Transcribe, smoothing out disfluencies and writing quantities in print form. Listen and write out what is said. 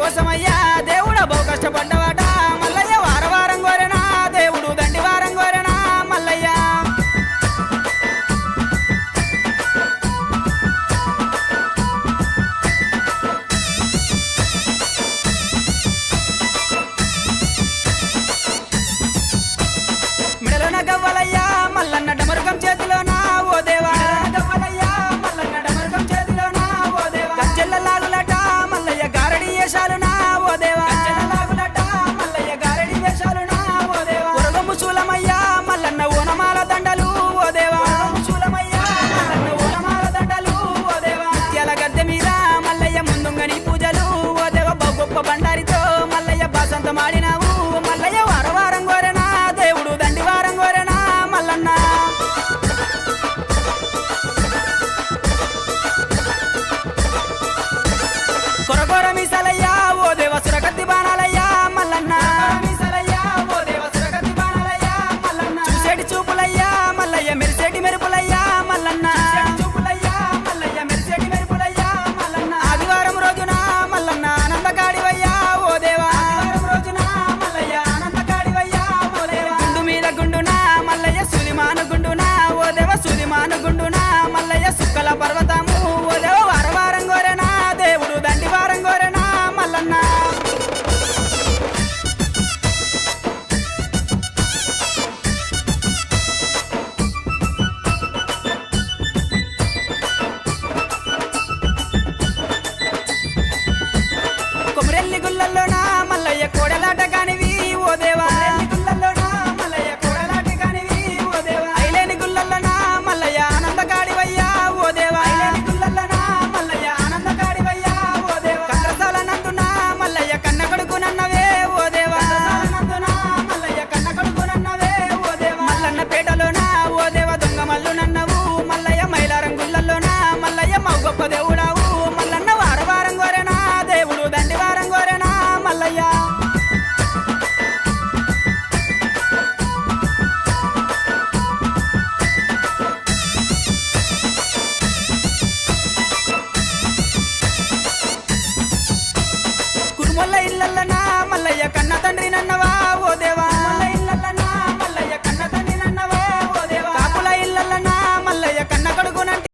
కోసమయ్యా దేవుడ బహు కష్టపడ్డవాట మల్లయ్య వార వారం కోరెనా దేవుడు దండి వారం కోరెనా మల్లయ్య మెడలోన గవ్వలయ్యా మల్లన్న డమరుకం చేతిలోన ఓ దేవా గవ్వలయ్యా మల్లన్న డమరుకం చేతిలోన ఓ దేవా గజ్జెల్ల లాగులట మల్లయ్య గారడి వేషాలునా ఓ దేవా గజ్జెల్ల లాగులట మల్లయ్య గారడి వేషాలునా ఓ దేవా ఉరగము శూలమయ్యా మల్లన్న ఓనమాల దండలు ఓ దేవా శూలమయ్యా మల్లన్న ఓనమాల దండలు ఓ దేవా ముత్యాల గద్దె మీద మల్లయ్య ముందుంగని పూజలు ఓ దేవా బహు గొప్ప బండారితో మల్లయ్య బాసంత మాడినావు మల్లయ్య వార వారం కోరెనా దేవుడు దండి వారం కోరెనా మల్లన్న కొరకొర మీసలయ్యా ఓ దేవ సురకత్తి బాణాలయ్యా మల్లన్న మీసలయ్యా ఓ దేవ సురకత్తి బాణాలయ్యా మల్లన్న చూసేటి చూపులయ్యా మల్లయ్య మెరిసేటి మెరుపులయ్యా మల్లన్న చూపులయ్యా మల్లయ్య మెరిసేటి మెరుపులయ్యా మల్లన్న ఆదివారం రోజున మల్లన్న ఆనందకాడివయ్యా ఓ దేవా ఆదివారం రోజున మల్లయ్య ఆనందకాడివయ్యా ఓ దేవా గుండు మీద గుండున మల్లయ్య సుదిమాను గుండున ఓ దేవ సుదిమాను గుండున మల్లయ్య సుక్కల పర్వతము ఓ దేవ వార వారం కోరెనా దేవుడు దండి వారం కోరెనా మల్లన్న కొమరెల్లి గుల్లల్లోనా మల్లయ్య కోడలాట కానివి ఓ దేవా గుల్లల్లోనా మల్లయ్య కోడలాట కానివి ఓ దేవా ఐలేని గుల్లల్లోనా మల్లయ్య ఆనందకాడివయ్యా ఓ దేవా ఐలేని గుల్లల్లోనా మల్లయ్య ఆనందకాడివయ్యా ఓ దేవా కండ్రసాల నందునా మల్లయ్య కన్న కొడుకునన్నవే ఓ దేవా నందునా మల్లయ్య కన్న కొడుకునన్నవే ఓ దేవా మల్లన్న పేటలోనా ఓ దేవ దొంగ మల్లునన్నవు మల్లయ్య మైలారం గుల్లల్లోనా మల్లయ్య మౌ గొప్ప దేవుడావు మల్లన్న వార వారం కోరెనా దేవుడు దండి వారం కోరెనా మల్లయ్య కురుమల్ల ఇల్లల్లనా మల్లయ్య కన్న తండ్రి నన్నవా ఓ దేవా ఇల్లల్లనా మల్లయ్య కన్న తండ్రి నన్నవా ఓ దేవా కాపుల ఇల్లల్లనా మల్లయ్య కన్న కొడుకునంటి